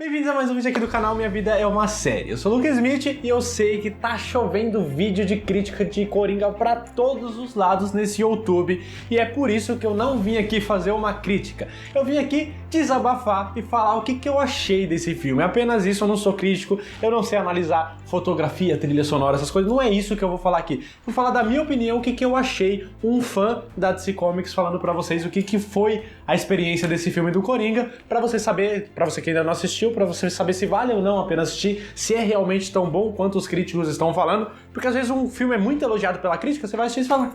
Bem-vindos a mais um vídeo aqui do canal Minha Vida é uma Série. Eu sou o Lucas Smith e eu sei que tá chovendo vídeo de crítica de Coringa pra todos os lados nesse YouTube e é por isso que eu não vim aqui fazer uma crítica. Eu vim aqui desabafar e falar o que eu achei desse filme. Apenas isso, eu não sou crítico, eu não sei analisar fotografia, trilha sonora, essas coisas. Não é isso que eu vou falar aqui. Vou falar da minha opinião, o que eu achei, um fã da DC Comics falando pra vocês o que foi a experiência desse filme do Coringa, pra você saber, pra você que ainda não assistiu, pra você saber se vale ou não a pena assistir, se é realmente tão bom quanto os críticos estão falando, porque às vezes um filme é muito elogiado pela crítica, você vai assistir e fala,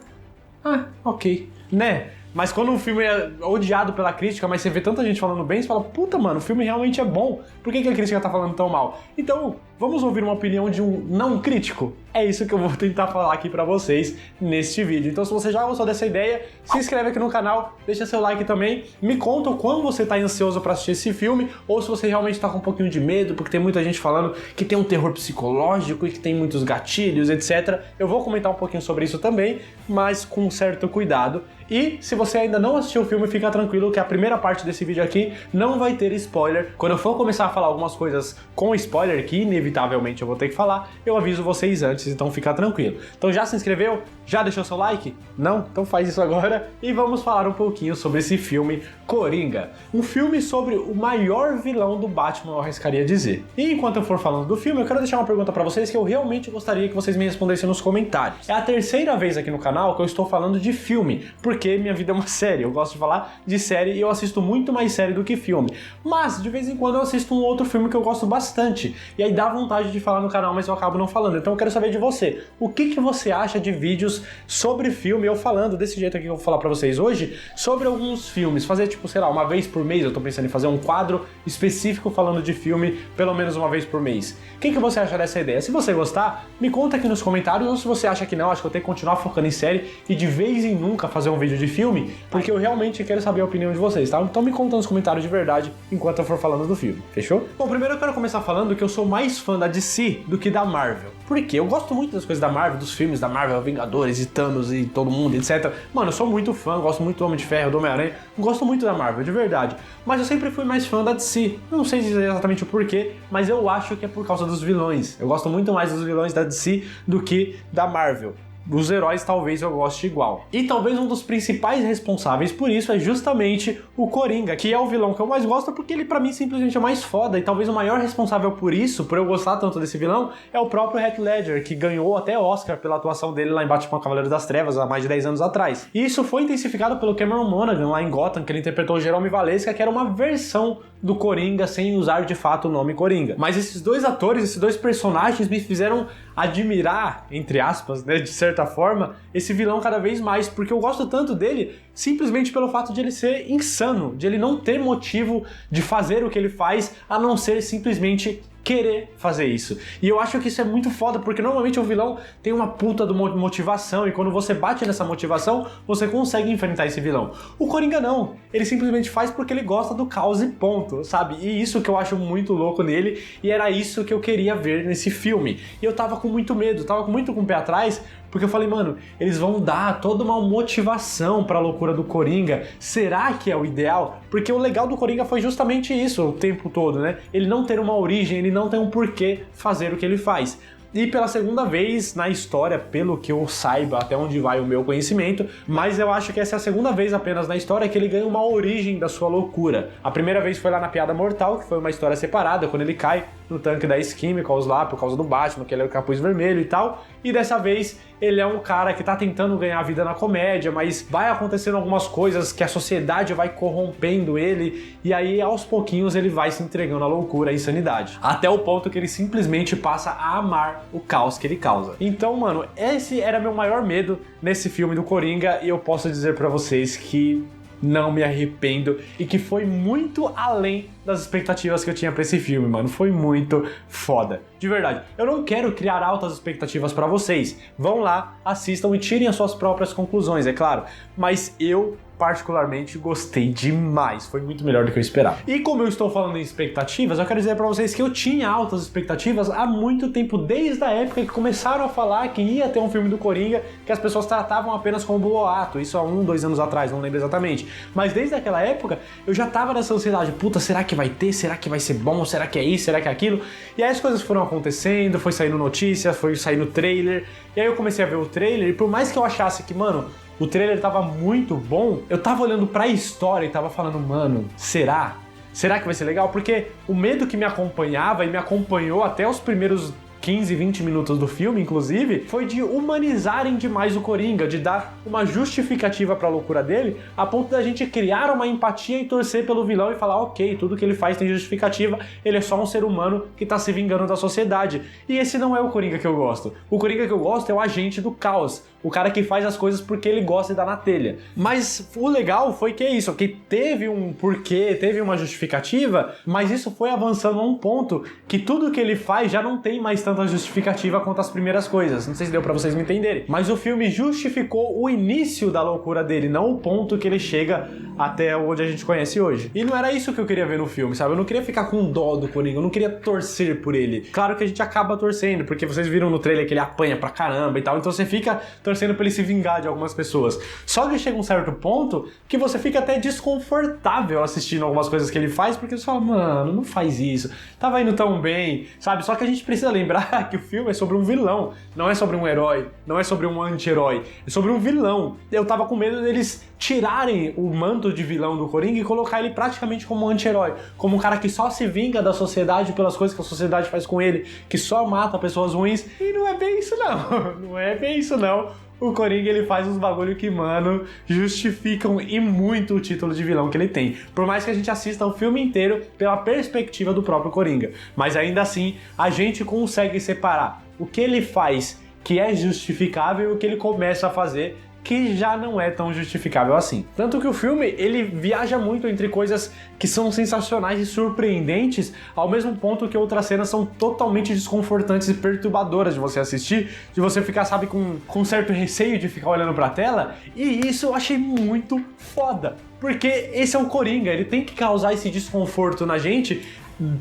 ok, né? Mas quando um filme é odiado pela crítica, mas você vê tanta gente falando bem, você fala, puta, mano, o filme realmente é bom, por que a crítica tá falando tão mal? Então, vamos ouvir uma opinião de um não crítico? É isso que eu vou tentar falar aqui pra vocês neste vídeo. Então, se você já gostou dessa ideia, se inscreve aqui no canal, deixa seu like também, me conta o quão você tá ansioso pra assistir esse filme, ou se você realmente tá com um pouquinho de medo, porque tem muita gente falando que tem um terror psicológico e que tem muitos gatilhos, etc. Eu vou comentar um pouquinho sobre isso também, mas com um certo cuidado. E se você ainda não assistiu o filme, fica tranquilo que a primeira parte desse vídeo aqui não vai ter spoiler. Quando eu for começar a falar algumas coisas com spoiler, que inevitavelmente eu vou ter que falar, eu aviso vocês antes, então fica tranquilo. Então já se inscreveu? Já deixou seu like? Não? Então faz isso agora e vamos falar um pouquinho sobre esse filme Coringa. Um filme sobre o maior vilão do Batman, eu arriscaria dizer. E enquanto eu for falando do filme, eu quero deixar uma pergunta pra vocês que eu realmente gostaria que vocês me respondessem nos comentários. É a terceira vez aqui no canal que eu estou falando de filme, porque minha vida é uma série, eu gosto de falar de série e eu assisto muito mais série do que filme. Mas, de vez em quando eu assisto um outro filme que eu gosto bastante, e aí dá vontade de falar no canal, mas eu acabo não falando. Então eu quero saber de você, o que você acha de vídeos sobre filme, eu falando desse jeito aqui que eu vou falar pra vocês hoje, sobre alguns filmes, fazer tipo, sei lá, uma vez por mês, eu tô pensando em fazer um quadro específico falando de filme, pelo menos uma vez por mês. O que você acha dessa ideia? Se você gostar, me conta aqui nos comentários, ou se você acha que não, acho que eu tenho que continuar focando em série e de vez em nunca fazer um vídeo de filme, porque eu realmente quero saber a opinião de vocês, tá? Então me conta nos comentários de verdade enquanto eu for falando do filme, fechou? Bom, primeiro eu quero começar falando que eu sou mais fã da DC do que da Marvel. Por quê? Eu gosto muito das coisas da Marvel, dos filmes da Marvel, Vingadores e Thanos e todo mundo, etc. Mano, eu sou muito fã, gosto muito do Homem de Ferro, do Homem-Aranha, gosto muito da Marvel, de verdade. Mas eu sempre fui mais fã da DC. Eu não sei dizer exatamente o porquê, mas eu acho que é por causa dos vilões. Eu gosto muito mais dos vilões da DC do que da Marvel. Os heróis talvez eu goste igual. E talvez um dos principais responsáveis por isso é justamente o Coringa, que é o vilão que eu mais gosto porque ele pra mim simplesmente é mais foda, e talvez o maior responsável por isso, por eu gostar tanto desse vilão, é o próprio Heath Ledger, que ganhou até Oscar pela atuação dele lá em Batman Cavaleiro das Trevas há mais de 10 anos atrás. E isso foi intensificado pelo Cameron Monaghan lá em Gotham, que ele interpretou o Jerome Valesca, que era uma versão do Coringa sem usar de fato o nome Coringa. Mas esses dois atores, esses dois personagens me fizeram admirar, entre aspas, né, de certa forma, esse vilão cada vez mais, porque eu gosto tanto dele simplesmente pelo fato de ele ser insano, de ele não ter motivo de fazer o que ele faz, a não ser simplesmente querer fazer isso. E eu acho que isso é muito foda, porque normalmente o vilão tem uma puta de motivação, e quando você bate nessa motivação, você consegue enfrentar esse vilão. O Coringa não, ele simplesmente faz porque ele gosta do caos e ponto, sabe? E isso que eu acho muito louco nele, e era isso que eu queria ver nesse filme. E eu tava com muito medo, tava muito com o pé atrás, porque eu falei, mano, eles vão dar toda uma motivação pra loucura do Coringa. Será que é o ideal? Porque o legal do Coringa foi justamente isso o tempo todo, né? Ele não ter uma origem, ele não tem um porquê fazer o que ele faz. E pela segunda vez na história, pelo que eu saiba, até onde vai o meu conhecimento, mas eu acho que essa é a segunda vez apenas na história que ele ganha uma origem da sua loucura. A primeira vez foi lá na Piada Mortal, que foi uma história separada, quando ele cai no tanque da Chemicals lá, por causa do Batman, que ele é o capuz vermelho e tal. E dessa vez ele é um cara que tá tentando ganhar a vida na comédia, mas vai acontecendo algumas coisas que a sociedade vai corrompendo ele, e aí aos pouquinhos ele vai se entregando à loucura, à insanidade. Até o ponto que ele simplesmente passa a amar o caos que ele causa. Então, mano, esse era meu maior medo nesse filme do Coringa, e eu posso dizer pra vocês que não me arrependo, e que foi muito além das expectativas que eu tinha pra esse filme, mano. Foi muito foda. De verdade. Eu não quero criar altas expectativas pra vocês. Vão lá, assistam e tirem as suas próprias conclusões, é claro. Mas eu particularmente gostei demais, foi muito melhor do que eu esperava. E como eu estou falando em expectativas, eu quero dizer pra vocês que eu tinha altas expectativas há muito tempo, desde a época que começaram a falar que ia ter um filme do Coringa, que as pessoas tratavam apenas como boato, isso há 2 anos atrás, não lembro exatamente. Mas desde aquela época, eu já tava nessa ansiedade, puta, será que vai ter? Será que vai ser bom? Será que é isso? Será que é aquilo? E aí as coisas foram acontecendo, foi saindo notícias, foi saindo trailer, e aí eu comecei a ver o trailer, e por mais que eu achasse que, mano, o trailer tava muito bom, eu tava olhando pra história e tava falando, mano, será? Será que vai ser legal? Porque o medo que me acompanhava e me acompanhou até os primeiros 15, 20 minutos do filme, inclusive, foi de humanizarem demais o Coringa, de dar uma justificativa pra loucura dele, a ponto da gente criar uma empatia e torcer pelo vilão e falar, ok, tudo que ele faz tem justificativa, ele é só um ser humano que tá se vingando da sociedade. E esse não é o Coringa que eu gosto. O Coringa que eu gosto é o agente do caos, o cara que faz as coisas porque ele gosta de dar na telha. Mas o legal foi que é isso, que teve um porquê, teve uma justificativa, mas isso foi avançando a um ponto que tudo que ele faz já não tem mais tanta justificativa quanto as primeiras coisas. Não sei se deu pra vocês me entenderem. Mas o filme justificou o início da loucura dele, não o ponto que ele chega até onde a gente conhece hoje. E não era isso que eu queria ver no filme, sabe? Eu não queria ficar com dó do Coringa, eu não queria torcer por ele. Claro que a gente acaba torcendo, porque vocês viram no trailer que ele apanha pra caramba e tal, então você fica torcendo pra ele se vingar de algumas pessoas. Só que chega um certo ponto que você fica até desconfortável assistindo algumas coisas que ele faz, porque você fala, mano, não faz isso, tava indo tão bem, sabe? Só que a gente precisa lembrar que o filme é sobre um vilão, não é sobre um herói, não é sobre um anti-herói, é sobre um vilão. Eu tava com medo deles tirarem o manto de vilão do Coringa e colocar ele praticamente como um anti-herói, como um cara que só se vinga da sociedade pelas coisas que a sociedade faz com ele, que só mata pessoas ruins, e não é bem isso não, não é bem isso não. O Coringa, ele faz uns bagulho que, mano, justificam e muito o título de vilão que ele tem. Por mais que a gente assista o filme inteiro pela perspectiva do próprio Coringa. Mas ainda assim, a gente consegue separar o que ele faz que é justificável e o que ele começa a fazer que já não é tão justificável assim. Tanto que o filme, ele viaja muito entre coisas que são sensacionais e surpreendentes, ao mesmo ponto que outras cenas são totalmente desconfortantes e perturbadoras de você assistir, de você ficar, sabe, com certo receio de ficar olhando pra tela, e isso eu achei muito foda. Porque esse é o Coringa, ele tem que causar esse desconforto na gente,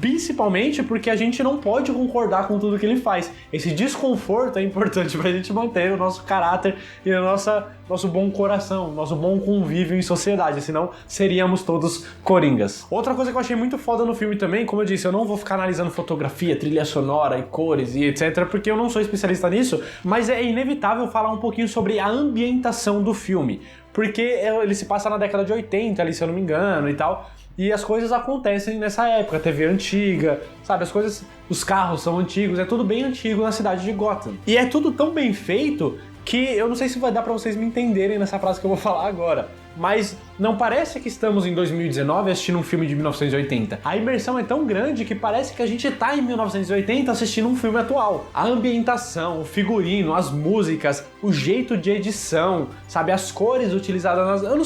principalmente porque a gente não pode concordar com tudo que ele faz. Esse desconforto é importante pra gente manter o nosso caráter e o nosso bom coração, nosso bom convívio em sociedade, senão seríamos todos coringas. Outra coisa que eu achei muito foda no filme também, como eu disse, eu não vou ficar analisando fotografia, trilha sonora e cores e etc, porque eu não sou especialista nisso, mas é inevitável falar um pouquinho sobre a ambientação do filme, porque ele se passa na década de 80 ali, se eu não me engano e tal, e as coisas acontecem nessa época, TV antiga, sabe, as coisas, os carros são antigos, é tudo bem antigo na cidade de Gotham. E é tudo tão bem feito que eu não sei se vai dar pra vocês me entenderem nessa frase que eu vou falar agora, mas não parece que estamos em 2019 assistindo um filme de 1980. A imersão é tão grande que parece que a gente tá em 1980 assistindo um filme atual. A ambientação, o figurino, as músicas, o jeito de edição, sabe, as cores utilizadas nas... Eu não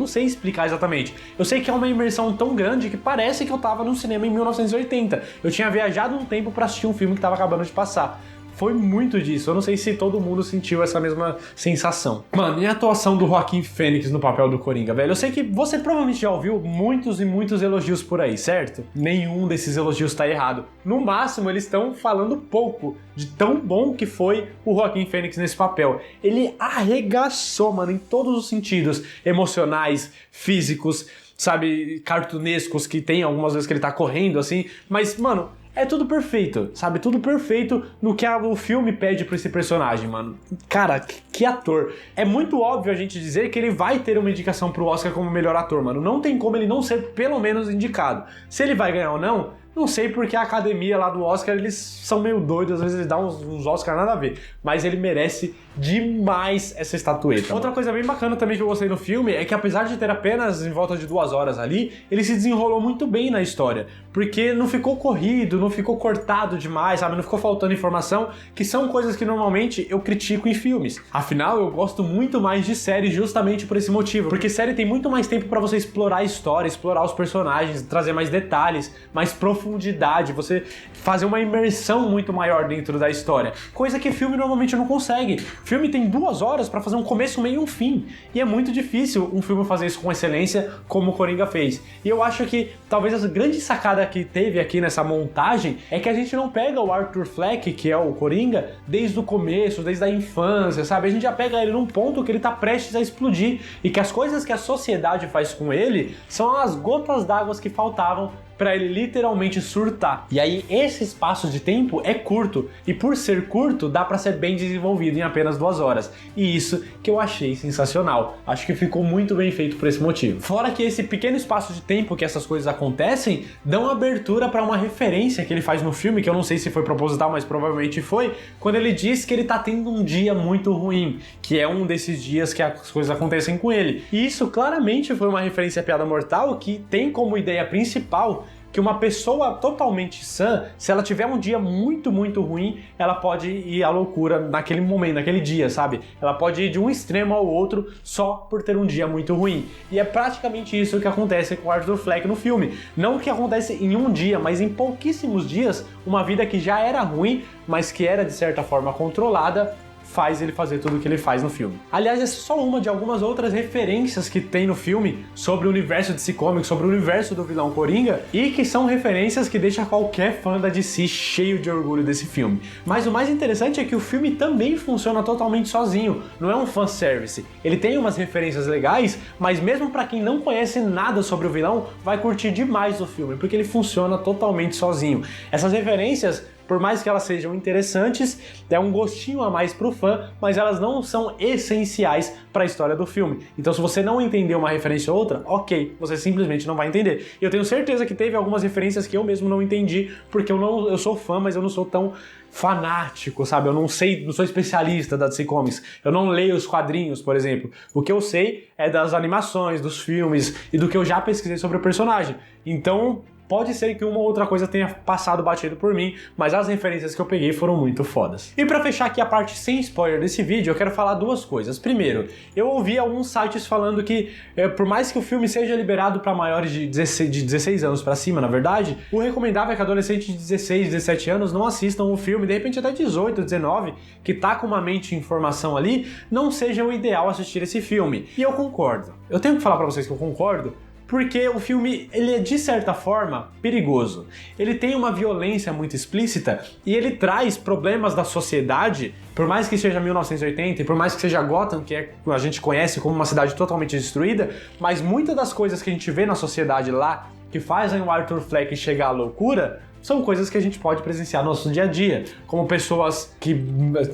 sei explicar exatamente. Eu sei que é uma imersão tão grande que parece que eu tava num cinema em 1980. Eu tinha viajado um tempo pra assistir um filme que tava acabando de passar. Foi muito disso, eu não sei se todo mundo sentiu essa mesma sensação. Mano, e a atuação do Joaquin Phoenix no papel do Coringa, velho? Eu sei que você provavelmente já ouviu muitos e muitos elogios por aí, certo? Nenhum desses elogios tá errado. No máximo, eles estão falando pouco de tão bom que foi o Joaquin Phoenix nesse papel. Ele arregaçou, mano, em todos os sentidos, emocionais, físicos, sabe, cartunescos, que tem algumas vezes que ele tá correndo, assim, mas, mano, é tudo perfeito, sabe? Tudo perfeito no que o filme pede pra esse personagem, mano. Cara, que ator. É muito óbvio a gente dizer que ele vai ter uma indicação pro Oscar como melhor ator, mano. Não tem como ele não ser pelo menos indicado. Se ele vai ganhar ou não sei, porque a academia lá do Oscar, eles são meio doidos, às vezes eles dão uns Oscar nada a ver, mas ele merece demais essa estatueta. Outra coisa bem bacana também que eu gostei no filme é que, apesar de ter apenas em volta de 2 horas ali, ele se desenrolou muito bem na história, porque não ficou corrido, não ficou cortado demais, sabe, não ficou faltando informação, que são coisas que normalmente eu critico em filmes. Afinal, eu gosto muito mais de série justamente por esse motivo, porque série tem muito mais tempo pra você explorar a história, explorar os personagens, trazer mais detalhes, mais profundidade profundidade, você fazer uma imersão muito maior dentro da história, coisa que filme normalmente não consegue. Filme tem 2 horas pra fazer um começo, meio e um fim, e é muito difícil um filme fazer isso com excelência como o Coringa fez. E eu acho que talvez a grande sacada que teve aqui nessa montagem é que a gente não pega o Arthur Fleck, que é o Coringa, desde o começo, desde a infância, sabe? A gente já pega ele num ponto que ele tá prestes a explodir e que as coisas que a sociedade faz com ele são as gotas d'água que faltavam para ele literalmente surtar. E aí esse espaço de tempo é curto, e por ser curto dá para ser bem desenvolvido em apenas 2 horas. E isso que eu achei sensacional. Acho que ficou muito bem feito por esse motivo. Fora que esse pequeno espaço de tempo que essas coisas acontecem dão abertura para uma referência que ele faz no filme, que eu não sei se foi proposital, mas provavelmente foi, quando ele diz que ele tá tendo um dia muito ruim, que é um desses dias que as coisas acontecem com ele. E isso claramente foi uma referência à Piada Mortal, que tem como ideia principal que uma pessoa totalmente sã, se ela tiver um dia muito, muito ruim, ela pode ir à loucura naquele momento, naquele dia, sabe? Ela pode ir de um extremo ao outro só por ter um dia muito ruim. E é praticamente isso que acontece com o Arthur Fleck no filme. Não que acontece em um dia, mas em pouquíssimos dias, uma vida que já era ruim, mas que era de certa forma controlada, faz ele fazer tudo o que ele faz no filme. Aliás, essa é só uma de algumas outras referências que tem no filme sobre o universo DC Comics, sobre o universo do vilão Coringa, e que são referências que deixam qualquer fã da DC cheio de orgulho desse filme. Mas o mais interessante é que o filme também funciona totalmente sozinho, não é um fanservice. Ele tem umas referências legais, mas mesmo pra quem não conhece nada sobre o vilão, vai curtir demais o filme, porque ele funciona totalmente sozinho. Essas referências, por mais que elas sejam interessantes, é um gostinho a mais pro fã, mas elas não são essenciais para a história do filme. Então se você não entender uma referência ou outra, ok, você simplesmente não vai entender. E eu tenho certeza que teve algumas referências que eu mesmo não entendi, porque eu sou fã, mas eu não sou tão fanático, sabe? Eu não sou especialista da DC Comics. Eu não leio os quadrinhos, por exemplo. O que eu sei é das animações, dos filmes e do que eu já pesquisei sobre o personagem. Então pode ser que uma ou outra coisa tenha passado batido por mim, mas as referências que eu peguei foram muito fodas. E pra fechar aqui a parte sem spoiler desse vídeo, eu quero falar 2 coisas. Primeiro, eu ouvi alguns sites falando que, por mais que o filme seja liberado para maiores de 16 anos pra cima, na verdade, o recomendável é que adolescentes de 16, 17 anos não assistam o filme, de repente até 18, 19, que tá com uma mente em formação ali, não seja o ideal assistir esse filme. E eu concordo. Eu tenho que falar pra vocês que eu concordo, porque o filme, ele é de certa forma perigoso. Ele tem uma violência muito explícita e ele traz problemas da sociedade, por mais que seja 1980 e por mais que seja Gotham, que a gente conhece como uma cidade totalmente destruída, mas muitas das coisas que a gente vê na sociedade lá, que fazem o Arthur Fleck chegar à loucura, são coisas que a gente pode presenciar no nosso dia a dia, como pessoas que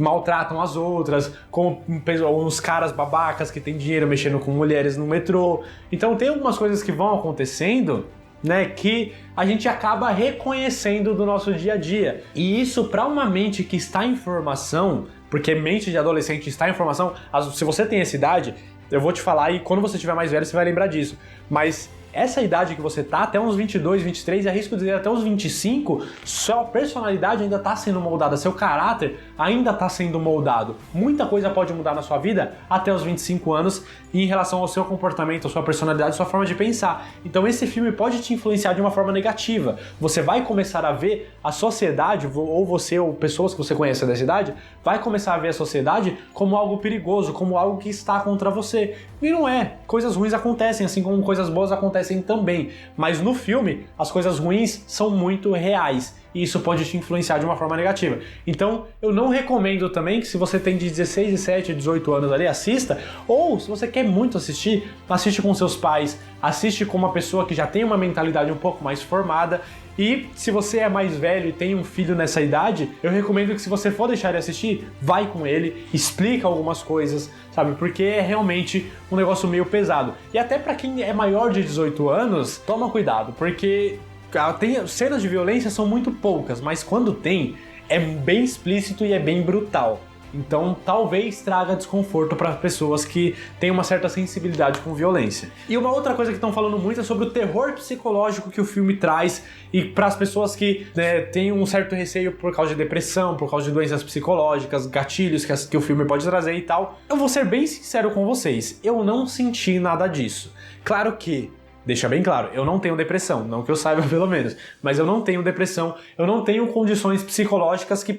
maltratam as outras, como uns caras babacas que têm dinheiro mexendo com mulheres no metrô. Então tem algumas coisas que vão acontecendo, né, que a gente acaba reconhecendo do nosso dia a dia. E isso, para uma mente que está em formação, porque mente de adolescente está em formação, se você tem essa idade, eu vou te falar e quando você estiver mais velho você vai lembrar disso, mas essa idade que você tá, até uns 22, 23, e arrisco dizer até uns 25, sua personalidade ainda tá sendo moldada, seu caráter ainda tá sendo moldado. Muita coisa pode mudar na sua vida até os 25 anos em relação ao seu comportamento, à sua personalidade, à sua forma de pensar. Então esse filme pode te influenciar de uma forma negativa. Você vai começar a ver a sociedade, ou você ou pessoas que você conhece da cidade, vai começar a ver a sociedade como algo perigoso, como algo que está contra você. E não é. Coisas ruins acontecem, assim como coisas boas acontecem também, mas no filme as coisas ruins são muito reais e isso pode te influenciar de uma forma negativa. Então eu não recomendo também que se você tem de 16, 17, 18 anos ali, assista, ou se você quer muito assistir, assiste com seus pais, assiste com uma pessoa que já tem uma mentalidade um pouco mais formada. E se você é mais velho e tem um filho nessa idade, eu recomendo que se você for deixar ele assistir, vai com ele, explica algumas coisas, sabe? Porque é realmente um negócio meio pesado. E até pra quem é maior de 18 anos, toma cuidado, porque cenas de violência são muito poucas, mas quando tem, é bem explícito e é bem brutal. Então talvez traga desconforto para pessoas que têm uma certa sensibilidade com violência. E uma outra coisa que estão falando muito é sobre o terror psicológico que o filme traz e para as pessoas que têm um certo receio por causa de depressão, por causa de doenças psicológicas, gatilhos que o filme pode trazer e tal. Eu vou ser bem sincero com vocês, eu não senti nada disso. Claro que Deixa bem claro, eu não tenho depressão, não que eu saiba pelo menos, mas eu não tenho depressão, eu não tenho condições psicológicas que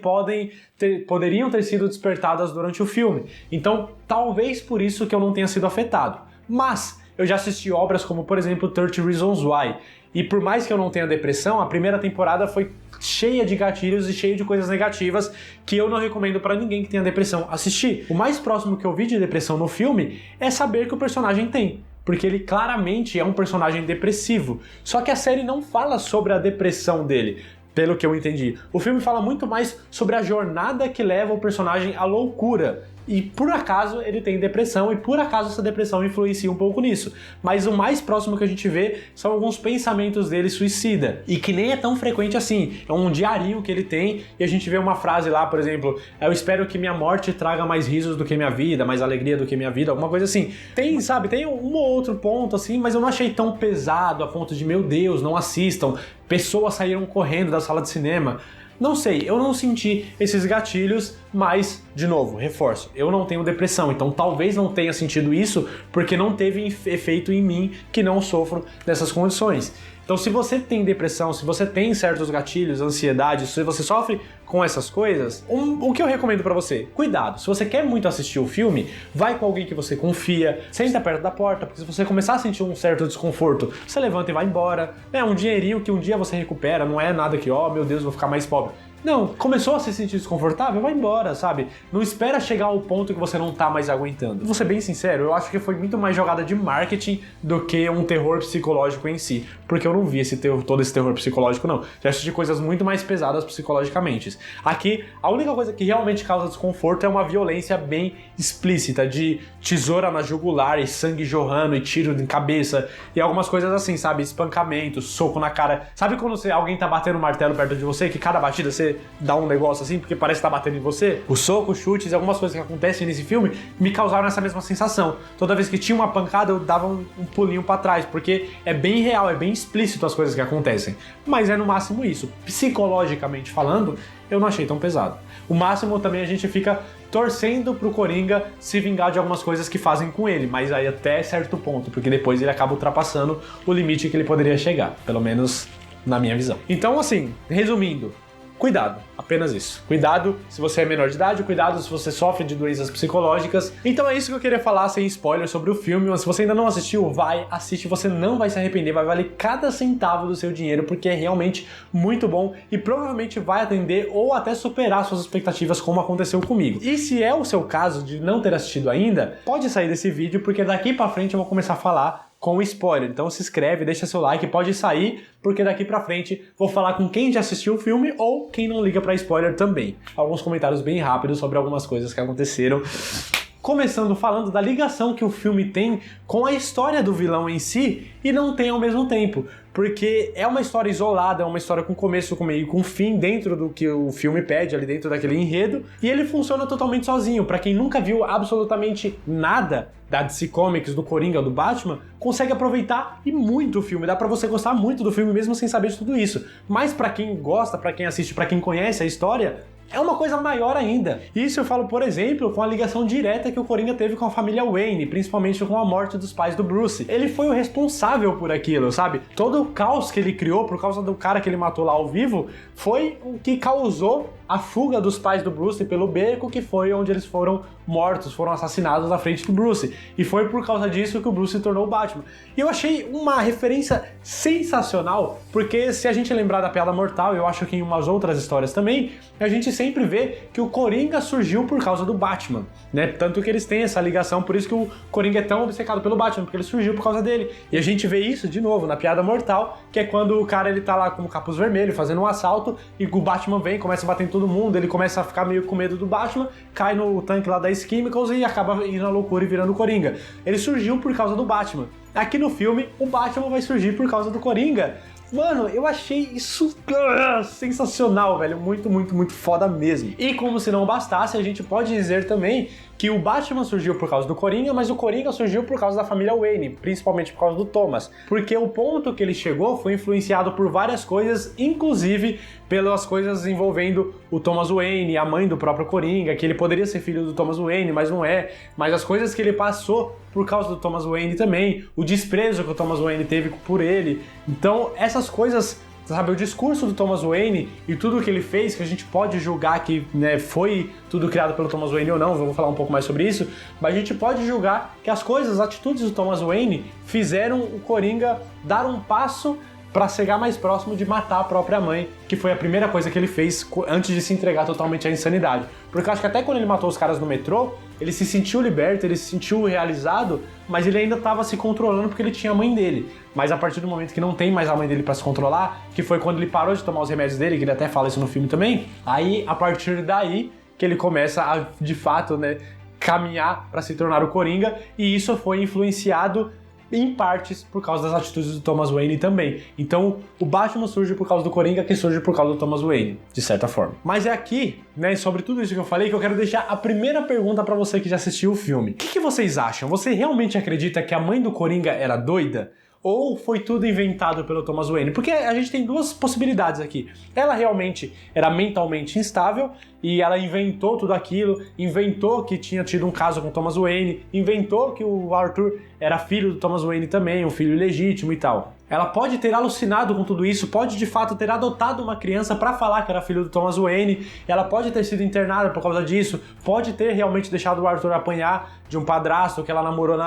poderiam ter sido despertadas durante o filme. Então, talvez por isso que eu não tenha sido afetado. Mas eu já assisti obras como, por exemplo, 30 Reasons Why, e por mais que eu não tenha depressão, a primeira temporada foi cheia de gatilhos e cheia de coisas negativas que eu não recomendo pra ninguém que tenha depressão assistir. O mais próximo que eu vi de depressão no filme é saber que o personagem tem, porque ele claramente é um personagem depressivo. Só que a série não fala sobre a depressão dele, pelo que eu entendi. O filme fala muito mais sobre a jornada que leva o personagem à loucura. E por acaso ele tem depressão, e por acaso essa depressão influencia um pouco nisso. Mas o mais próximo que a gente vê são alguns pensamentos dele suicida, e que nem é tão frequente assim. É um diarinho que ele tem, e a gente vê uma frase lá, por exemplo, eu espero que minha morte traga mais risos do que minha vida, mais alegria do que minha vida, alguma coisa assim. Tem, sabe, tem um ou outro ponto assim, mas eu não achei tão pesado a ponto de, meu Deus, não assistam, pessoas saíram correndo da sala de cinema. Não sei, eu não senti esses gatilhos, mas, de novo, reforço, eu não tenho depressão, então talvez não tenha sentido isso porque não teve efeito em mim que não sofro dessas condições. Então, se você tem depressão, se você tem certos gatilhos, ansiedade, se você sofre com essas coisas, o que eu recomendo pra você? Cuidado, se você quer muito assistir o filme, vai com alguém que você confia, senta perto da porta, porque se você começar a sentir um certo desconforto, você levanta e vai embora. É um dinheirinho que um dia você recupera, não é nada que, oh meu Deus, vou ficar mais pobre. Não, começou a se sentir desconfortável, vai embora, sabe? Não espera chegar ao ponto que você não tá mais aguentando. Vou ser bem sincero, eu acho que foi muito mais jogada de marketing do que um terror psicológico em si. Porque eu não vi todo esse terror psicológico, não. Já assisti coisas muito mais pesadas psicologicamente. Aqui, a única coisa que realmente causa desconforto é uma violência bem explícita, de tesoura na jugular e sangue jorrando e tiro em cabeça e algumas coisas assim, sabe? Espancamento, soco na cara. Sabe quando alguém tá batendo um martelo perto de você, que cada batida você dá um negócio assim, porque parece que tá batendo em você? Os socos, chutes e algumas coisas que acontecem nesse filme me causaram essa mesma sensação. Toda vez que tinha uma pancada, eu dava um pulinho pra trás, porque é bem real, é bem explícito as coisas que acontecem. Mas é no máximo isso. Psicologicamente falando, eu não achei tão pesado. O máximo também a gente fica torcendo pro Coringa se vingar de algumas coisas que fazem com ele, mas aí até certo ponto, porque depois ele acaba ultrapassando o limite que ele poderia chegar, pelo menos na minha visão. Então, assim, resumindo, cuidado, apenas isso. Cuidado se você é menor de idade, cuidado se você sofre de doenças psicológicas. Então é isso que eu queria falar sem spoiler sobre o filme, mas se você ainda não assistiu, vai, assiste, você não vai se arrepender, vai valer cada centavo do seu dinheiro, porque é realmente muito bom e provavelmente vai atender ou até superar suas expectativas, como aconteceu comigo. E se é o seu caso de não ter assistido ainda, pode sair desse vídeo, porque daqui pra frente eu vou começar a falar com spoiler. Então se inscreve, deixa seu like, pode sair, porque daqui pra frente vou falar com quem já assistiu o filme ou quem não liga pra spoiler também. Alguns comentários bem rápidos sobre algumas coisas que aconteceram. Começando falando da ligação que o filme tem com a história do vilão em si e não tem ao mesmo tempo. Porque é uma história isolada, é uma história com começo, com meio, com fim, dentro do que o filme pede, ali dentro daquele enredo, e ele funciona totalmente sozinho. Pra quem nunca viu absolutamente nada da DC Comics, do Coringa, do Batman, consegue aproveitar e muito o filme. Dá pra você gostar muito do filme mesmo sem saber de tudo isso. Mas pra quem gosta, pra quem assiste, pra quem conhece a história, é uma coisa maior ainda. Isso eu falo, por exemplo, com a ligação direta que o Coringa teve com a família Wayne, principalmente com a morte dos pais do Bruce. Ele foi o responsável por aquilo, sabe? Todo o caos que ele criou por causa do cara que ele matou lá ao vivo foi o que causou a fuga dos pais do Bruce pelo beco, que foi onde eles foram mortos, foram assassinados na frente do Bruce. E foi por causa disso que o Bruce se tornou o Batman. E eu achei uma referência sensacional, porque se a gente lembrar da Piada Mortal, eu acho que em umas outras histórias também, a gente sempre vê que o Coringa surgiu por causa do Batman, né? Tanto que eles têm essa ligação, por isso que o Coringa é tão obcecado pelo Batman, porque ele surgiu por causa dele. E a gente vê isso de novo na Piada Mortal, que é quando o cara ele tá lá com o capuz vermelho fazendo um assalto e o Batman vem, começa a bater em todo mundo, ele começa a ficar meio com medo do Batman, cai no tanque lá da Ace Chemicals e acaba indo na loucura e virando o Coringa. Ele surgiu por causa do Batman. Aqui no filme, o Batman vai surgir por causa do Coringa. Mano, eu achei isso sensacional, velho. Muito, muito, muito foda mesmo. E como se não bastasse, a gente pode dizer também que o Batman surgiu por causa do Coringa, mas o Coringa surgiu por causa da família Wayne, principalmente por causa do Thomas. Porque o ponto que ele chegou foi influenciado por várias coisas, inclusive pelas coisas envolvendo o Thomas Wayne, a mãe do próprio Coringa, que ele poderia ser filho do Thomas Wayne, mas não é. Mas as coisas que ele passou por causa do Thomas Wayne também, o desprezo que o Thomas Wayne teve por ele. Então, essas coisas, sabe, o discurso do Thomas Wayne e tudo que ele fez, que a gente pode julgar que, né, foi tudo criado pelo Thomas Wayne ou não, vou falar um pouco mais sobre isso, mas a gente pode julgar que as coisas, as atitudes do Thomas Wayne fizeram o Coringa dar um passo para chegar mais próximo de matar a própria mãe, que foi a primeira coisa que ele fez antes de se entregar totalmente à insanidade. Porque eu acho que até quando ele matou os caras no metrô, ele se sentiu liberto, ele se sentiu realizado, mas ele ainda estava se controlando porque ele tinha a mãe dele. Mas a partir do momento que não tem mais a mãe dele para se controlar, que foi quando ele parou de tomar os remédios dele, que ele até fala isso no filme também, aí a partir daí que ele começa a, de fato, né, caminhar para se tornar o Coringa, e isso foi influenciado em partes por causa das atitudes do Thomas Wayne também. Então, o Batman surge por causa do Coringa, que surge por causa do Thomas Wayne, de certa forma. Mas é aqui, né, sobre tudo isso que eu falei, que eu quero deixar a primeira pergunta pra você que já assistiu o filme. O que vocês acham? Você realmente acredita que a mãe do Coringa era doida? Ou foi tudo inventado pelo Thomas Wayne? Porque a gente tem duas possibilidades aqui. Ela realmente era mentalmente instável e ela inventou tudo aquilo, inventou que tinha tido um caso com o Thomas Wayne, inventou que o Arthur era filho do Thomas Wayne também, um filho ilegítimo e tal. Ela pode ter alucinado com tudo isso, pode de fato ter adotado uma criança pra falar que era filho do Thomas Wayne, ela pode ter sido internada por causa disso, pode ter realmente deixado o Arthur apanhar de um padrasto que ela namorou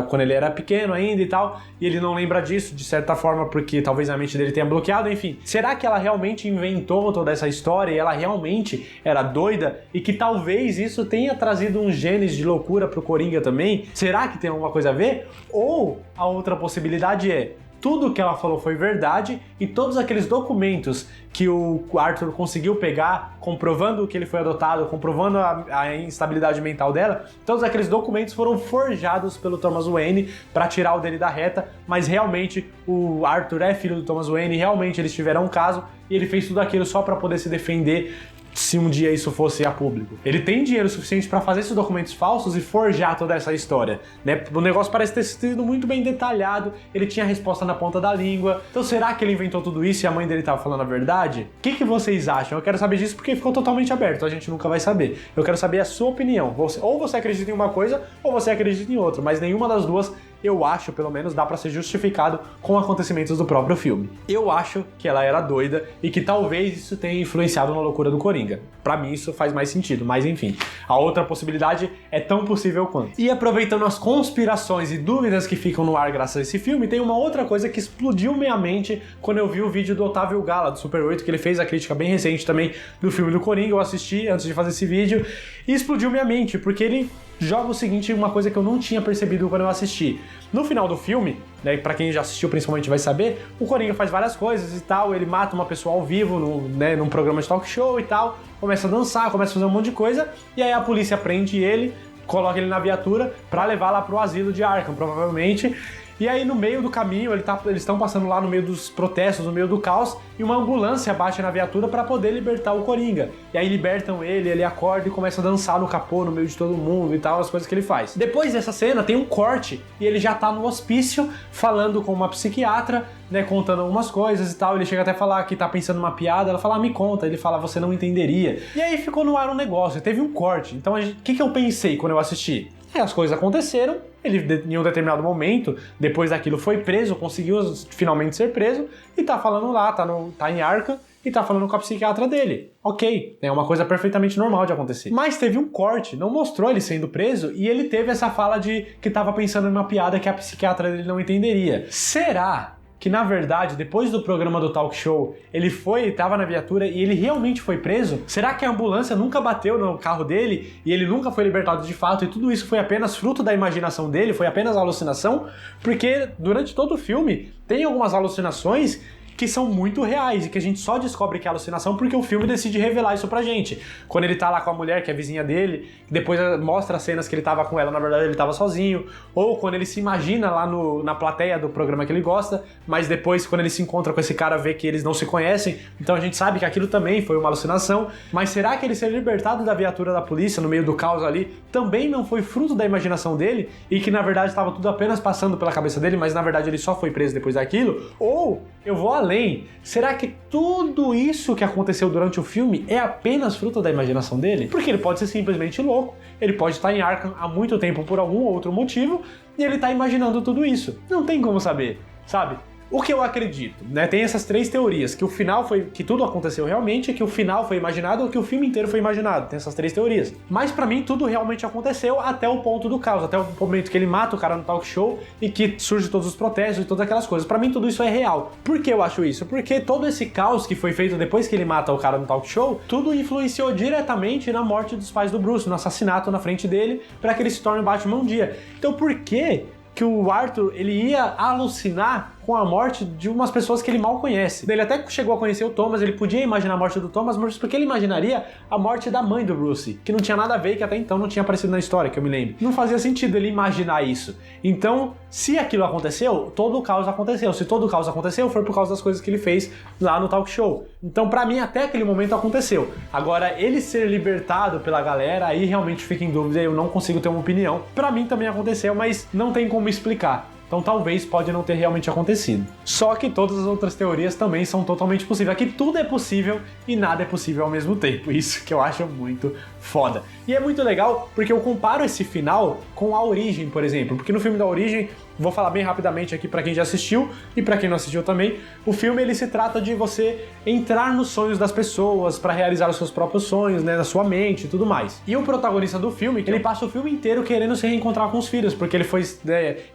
quando ele era pequeno ainda e tal, e ele não lembra disso, de certa forma, porque talvez a mente dele tenha bloqueado, enfim. Será que ela realmente inventou toda essa história e ela realmente era doida e que talvez isso tenha trazido uns genes de loucura pro Coringa também? Será que tem alguma coisa a ver? Ou a outra possibilidade é: tudo que ela falou foi verdade e todos aqueles documentos que o Arthur conseguiu pegar, comprovando que ele foi adotado, comprovando a instabilidade mental dela, todos aqueles documentos foram forjados pelo Thomas Wayne para tirar o dele da reta, mas realmente o Arthur é filho do Thomas Wayne, realmente eles tiveram um caso e ele fez tudo aquilo só para poder se defender se um dia isso fosse a público. Ele tem dinheiro suficiente para fazer esses documentos falsos e forjar toda essa história, né? O negócio parece ter sido muito bem detalhado, ele tinha a resposta na ponta da língua. Então será que ele inventou tudo isso e a mãe dele estava falando a verdade? O que vocês acham? Eu quero saber disso porque ficou totalmente aberto, a gente nunca vai saber. Eu quero saber a sua opinião. Ou você acredita em uma coisa ou você acredita em outra, mas nenhuma das duas, eu acho, pelo menos, dá pra ser justificado com acontecimentos do próprio filme. Eu acho que ela era doida e que talvez isso tenha influenciado na loucura do Coringa. Pra mim isso faz mais sentido, mas enfim. A outra possibilidade é tão possível quanto. E aproveitando as conspirações e dúvidas que ficam no ar graças a esse filme, tem uma outra coisa que explodiu minha mente quando eu vi o vídeo do Otávio Gala, do Super 8, que ele fez a crítica bem recente também do filme do Coringa. Eu assisti antes de fazer esse vídeo e explodiu minha mente, porque ele joga o seguinte, uma coisa que eu não tinha percebido quando eu assisti. No final do filme, né, pra quem já assistiu principalmente vai saber, o Coringa faz várias coisas e tal, ele mata uma pessoa ao vivo num programa de talk show e tal, começa a dançar, começa a fazer um monte de coisa, e aí a polícia prende ele, coloca ele na viatura pra levar lá pro asilo de Arkham, provavelmente. E aí no meio do caminho, eles estão passando lá no meio dos protestos, no meio do caos, e uma ambulância bate na viatura para poder libertar o Coringa. E aí libertam ele acorda e começa a dançar no capô, no meio de todo mundo e tal, as coisas que ele faz. Depois dessa cena tem um corte, e ele já tá no hospício, falando com uma psiquiatra, né, contando algumas coisas e tal. Ele chega até a falar que tá pensando numa piada, ela fala, me conta. Ele fala, você não entenderia. E aí ficou no ar um negócio, teve um corte. Então o que eu pensei quando eu assisti? As coisas aconteceram, ele em um determinado momento, depois daquilo foi preso, conseguiu finalmente ser preso, e tá falando lá, tá em Arkham, e tá falando com a psiquiatra dele. Ok, é uma coisa perfeitamente normal de acontecer. Mas teve um corte, não mostrou ele sendo preso, e ele teve essa fala de que tava pensando em uma piada que a psiquiatra dele não entenderia. Será que, na verdade, depois do programa do talk show, ele tava na viatura e ele realmente foi preso? Será que a ambulância nunca bateu no carro dele e ele nunca foi libertado de fato e tudo isso foi apenas fruto da imaginação dele, foi apenas alucinação? Porque durante todo o filme tem algumas alucinações que são muito reais e que a gente só descobre que é alucinação porque o filme decide revelar isso pra gente. Quando ele tá lá com a mulher, que é a vizinha dele, depois mostra as cenas que ele tava com ela, na verdade ele tava sozinho, ou quando ele se imagina lá na plateia do programa que ele gosta, mas depois quando ele se encontra com esse cara, vê que eles não se conhecem, então a gente sabe que aquilo também foi uma alucinação. Mas será que ele ser libertado da viatura da polícia no meio do caos ali também não foi fruto da imaginação dele e que na verdade estava tudo apenas passando pela cabeça dele, mas na verdade ele só foi preso depois daquilo? Ou eu vou além, será que tudo isso que aconteceu durante o filme é apenas fruto da imaginação dele? Porque ele pode ser simplesmente louco, ele pode estar em Arkham há muito tempo por algum outro motivo e ele está imaginando tudo isso. Não tem como saber, sabe? O que eu acredito, né? Tem essas três teorias, que o final foi, que tudo aconteceu realmente, que o final foi imaginado ou que o filme inteiro foi imaginado. Tem essas três teorias. Mas pra mim tudo realmente aconteceu até o ponto do caos, até o momento que ele mata o cara no talk show e que surge todos os protestos e todas aquelas coisas. Pra mim tudo isso é real. Por que eu acho isso? Porque todo esse caos que foi feito depois que ele mata o cara no talk show, tudo influenciou diretamente na morte dos pais do Bruce, no assassinato na frente dele, pra que ele se torne o Batman um dia. Então por que o Arthur ele ia alucinar com a morte de umas pessoas que ele mal conhece? Ele até chegou a conhecer o Thomas, ele podia imaginar a morte do Thomas, mas porque ele imaginaria a morte da mãe do Bruce, que não tinha nada a ver, que até então não tinha aparecido na história, que eu me lembro. Não fazia sentido ele imaginar isso. Então, se aquilo aconteceu, todo o caos aconteceu. Se todo o caos aconteceu, foi por causa das coisas que ele fez lá no talk show. Então, pra mim, até aquele momento aconteceu. Agora, ele ser libertado pela galera, aí realmente fica em dúvida, eu não consigo ter uma opinião. Pra mim também aconteceu, mas não tem como explicar. Então talvez pode não ter realmente acontecido. Só que todas as outras teorias também são totalmente possíveis. Aqui tudo é possível e nada é possível ao mesmo tempo. Isso que eu acho muito foda. E é muito legal porque eu comparo esse final com A Origem, por exemplo. Porque no filme da Origem, vou falar bem rapidamente aqui pra quem já assistiu e pra quem não assistiu também, o filme ele se trata de você entrar nos sonhos das pessoas pra realizar os seus próprios sonhos, né, na sua mente e tudo mais. E o protagonista do filme, ele passa o filme inteiro querendo se reencontrar com os filhos, porque ele foi,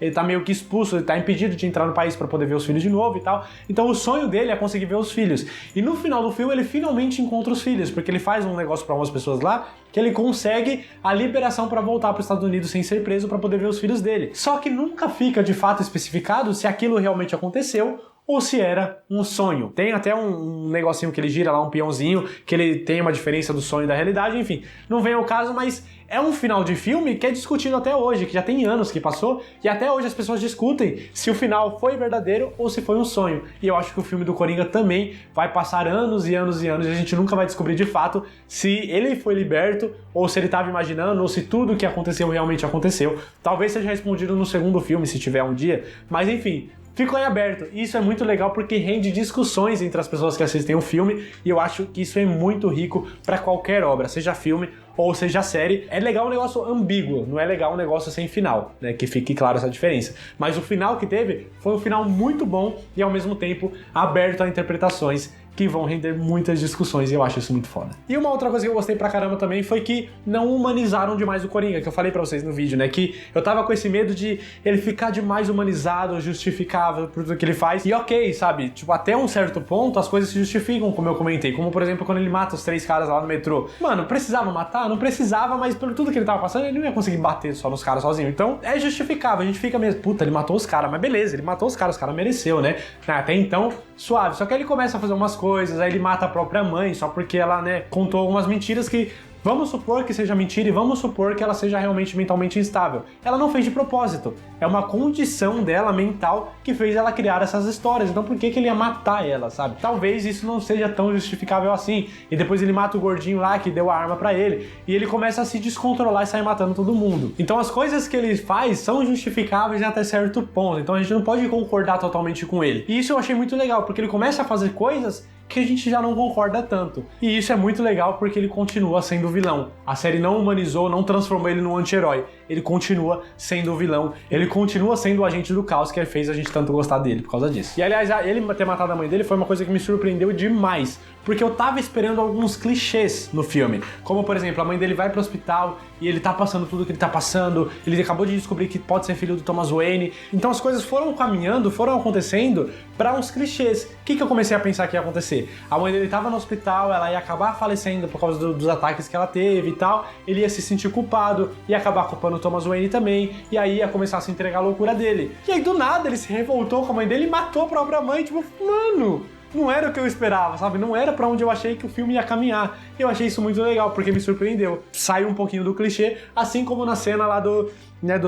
ele tá meio que expulso, ele tá impedido de entrar no país pra poder ver os filhos de novo e tal. Então o sonho dele é conseguir ver os filhos. E no final do filme ele finalmente encontra os filhos, porque ele faz um negócio pra umas pessoas lá, que ele consegue a liberação pra voltar para os Estados Unidos sem ser preso pra poder ver os filhos dele. Só que nunca fica de fato especificado se aquilo realmente aconteceu ou se era um sonho. Tem até um negocinho que ele gira lá, um peãozinho, que ele tem uma diferença do sonho e da realidade, enfim. Não vem ao caso, mas é um final de filme que é discutido até hoje, que já tem anos que passou, e até hoje as pessoas discutem se o final foi verdadeiro ou se foi um sonho. E eu acho que o filme do Coringa também vai passar anos e anos e anos, e a gente nunca vai descobrir de fato se ele foi liberto, ou se ele estava imaginando, ou se tudo que aconteceu realmente aconteceu. Talvez seja respondido no segundo filme, se tiver um dia, mas enfim, ficou em aberto. E isso é muito legal porque rende discussões entre as pessoas que assistem o filme, e eu acho que isso é muito rico para qualquer obra, seja filme ou seja série. É legal um negócio ambíguo, não é legal um negócio sem final, né? Que fique claro essa diferença. Mas o final que teve foi um final muito bom e ao mesmo tempo aberto a interpretações que vão render muitas discussões, e eu acho isso muito foda. E uma outra coisa que eu gostei pra caramba também foi que não humanizaram demais o Coringa, que eu falei pra vocês no vídeo, né, que eu tava com esse medo de ele ficar demais humanizado, justificável por tudo que ele faz, e ok, sabe, tipo, até um certo ponto as coisas se justificam, como eu comentei, como por exemplo quando ele mata os 3 caras lá no metrô. Mano, precisava matar? Não precisava, mas por tudo que ele tava passando, ele não ia conseguir bater só nos caras sozinho, então é justificável, a gente fica mesmo, puta, ele matou os caras, mas beleza, ele matou os caras mereceu, né, até então, suave, só que aí ele começa a fazer umas coisas, aí ele mata a própria mãe só porque ela, né, contou algumas mentiras que vamos supor que seja mentira e vamos supor que ela seja realmente mentalmente instável. Ela não fez de propósito. É uma condição dela mental que fez ela criar essas histórias. Então por que ele ia matar ela, sabe? Talvez isso não seja tão justificável assim. E depois ele mata o gordinho lá que deu a arma pra ele. E ele começa a se descontrolar e sair matando todo mundo. Então as coisas que ele faz são justificáveis até certo ponto. Então a gente não pode concordar totalmente com ele. E isso eu achei muito legal, porque ele começa a fazer coisas que a gente já não concorda tanto. E isso é muito legal porque ele continua sendo vilão. A série não humanizou, não transformou ele num anti-herói. Ele continua sendo vilão. Ele continua sendo o agente do caos que fez a gente tanto gostar dele por causa disso. E aliás, ele ter matado a mãe dele foi uma coisa que me surpreendeu demais. Porque eu tava esperando alguns clichês no filme. Como, por exemplo, a mãe dele vai pro hospital e ele tá passando tudo que ele tá passando. Ele acabou de descobrir que pode ser filho do Thomas Wayne. Então as coisas foram caminhando, foram acontecendo pra uns clichês. O que eu comecei a pensar que ia acontecer? A mãe dele tava no hospital, ela ia acabar falecendo por causa dos ataques que ela teve e tal. Ele ia se sentir culpado, ia acabar culpando o Thomas Wayne também. E aí ia começar a se entregar à loucura dele. E aí do nada ele se revoltou com a mãe dele e matou a própria mãe. Tipo, mano, não era o que eu esperava, sabe? Não era pra onde eu achei que o filme ia caminhar. E eu achei isso muito legal, porque me surpreendeu. Saiu um pouquinho do clichê, assim como na cena lá do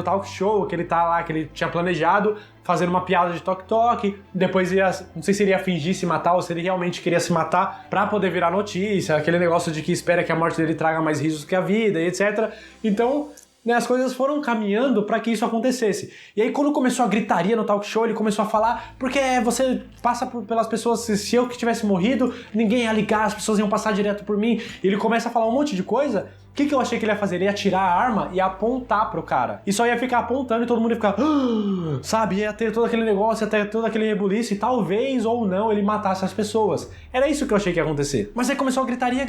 talk show, que ele tá lá, que ele tinha planejado fazendo uma piada de toque-toque, depois ia, não sei se ele ia fingir se matar ou se ele realmente queria se matar pra poder virar notícia, aquele negócio de que espera que a morte dele traga mais risos que a vida, e etc. Então, né, as coisas foram caminhando para que isso acontecesse. E aí quando começou a gritaria no talk show, ele começou a falar, porque você passa pelas pessoas, se eu que tivesse morrido, ninguém ia ligar, as pessoas iam passar direto por mim. E ele começa a falar um monte de coisa. O que eu achei que ele ia fazer? Ele ia tirar a arma e apontar pro cara. E só ia ficar apontando e todo mundo ia ficar... sabe? Ia ter todo aquele negócio, ia ter todo aquele rebuliço e talvez ou não ele matasse as pessoas. Era isso que eu achei que ia acontecer. Mas aí começou a gritaria,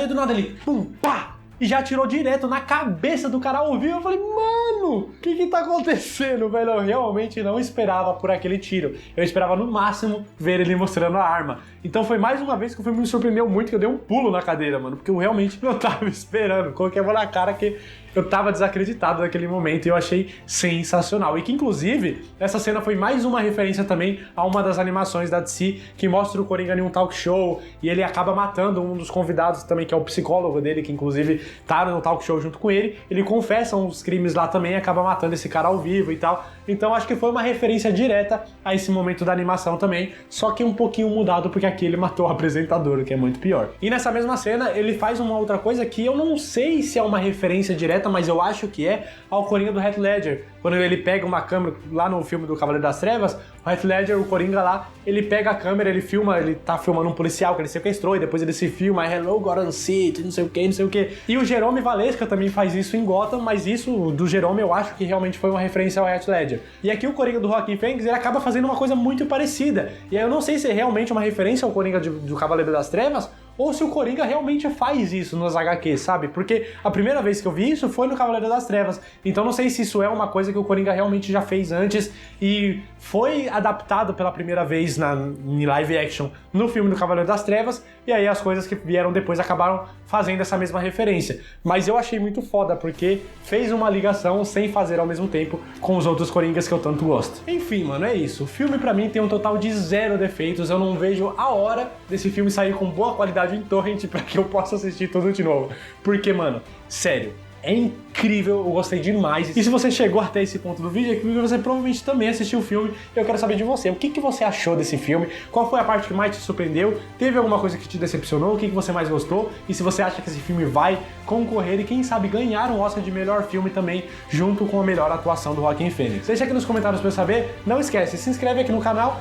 do nada ele... pum, pá! E já atirou direto na cabeça do cara ao vivo. Eu falei, mano, o que tá acontecendo, velho? Eu realmente não esperava por aquele tiro. Eu esperava no máximo ver ele mostrando a arma. Então foi mais uma vez que o filme me surpreendeu muito, que eu dei um pulo na cadeira, mano, porque eu realmente não tava esperando. Coloquei a mão na cara que eu tava desacreditado naquele momento e eu achei sensacional. E que, inclusive, essa cena foi mais uma referência também a uma das animações da DC, que mostra o Coringa em um talk show e ele acaba matando um dos convidados também, que é o psicólogo dele, que inclusive tá no talk show junto com ele. Ele confessa uns crimes lá também e acaba matando esse cara ao vivo e tal. Então acho que foi uma referência direta a esse momento da animação também, só que um pouquinho mudado, porque aqui ele matou o apresentador, o que é muito pior. E nessa mesma cena, ele faz uma outra coisa que eu não sei se é uma referência direta, mas eu acho que é ao Coringa do Heath Ledger. Quando ele pega uma câmera, lá no filme do Cavaleiro das Trevas, o Heath Ledger, o Coringa lá, ele pega a câmera, ele filma, ele tá filmando um policial que ele sequestrou, e depois ele se filma, hello Gotham City, não sei o que, não sei o que. E o Jerome Valesca também faz isso em Gotham, mas isso do Jerome eu acho que realmente foi uma referência ao Heath Ledger. E aqui o Coringa do Joaquin Phoenix, ele acaba fazendo uma coisa muito parecida. E aí eu não sei se é realmente uma referência ao Coringa do Cavaleiro das Trevas, ou se o Coringa realmente faz isso nos HQs, sabe? Porque a primeira vez que eu vi isso foi no Cavaleiro das Trevas. Então não sei se isso é uma coisa que o Coringa realmente já fez antes e foi adaptado pela primeira vez em live action no filme do Cavaleiro das Trevas, e aí as coisas que vieram depois acabaram fazendo essa mesma referência. Mas eu achei muito foda, porque fez uma ligação sem fazer ao mesmo tempo com os outros Coringas que eu tanto gosto. Enfim, mano, é isso. O filme pra mim tem um total de 0 defeitos. Eu não vejo a hora desse filme sair com boa qualidade em torrent pra que eu possa assistir tudo de novo. Porque, mano, sério, é incrível, eu gostei demais. E se você chegou até esse ponto do vídeo, é que você provavelmente também assistiu o filme. Eu quero saber de você, o que você achou desse filme? Qual foi a parte que mais te surpreendeu? Teve alguma coisa que te decepcionou? O que você mais gostou? E se você acha que esse filme vai concorrer e quem sabe ganhar um Oscar de melhor filme também, junto com a melhor atuação do Joaquin Phoenix? Deixa aqui nos comentários pra eu saber. Não esquece, se inscreve aqui no canal,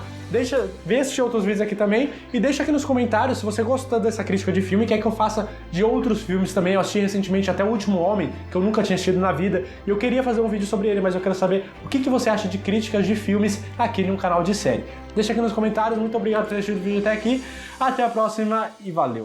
vê assistir outros vídeos aqui também e deixa aqui nos comentários se você gostou dessa crítica de filme e quer que eu faça de outros filmes também. Eu assisti recentemente até O Último Homem, que eu nunca tinha assistido na vida, e eu queria fazer um vídeo sobre ele, mas eu quero saber o que você acha de críticas de filmes aqui no canal de série. Deixa aqui nos comentários, muito obrigado por ter assistido o vídeo até aqui, até a próxima e valeu!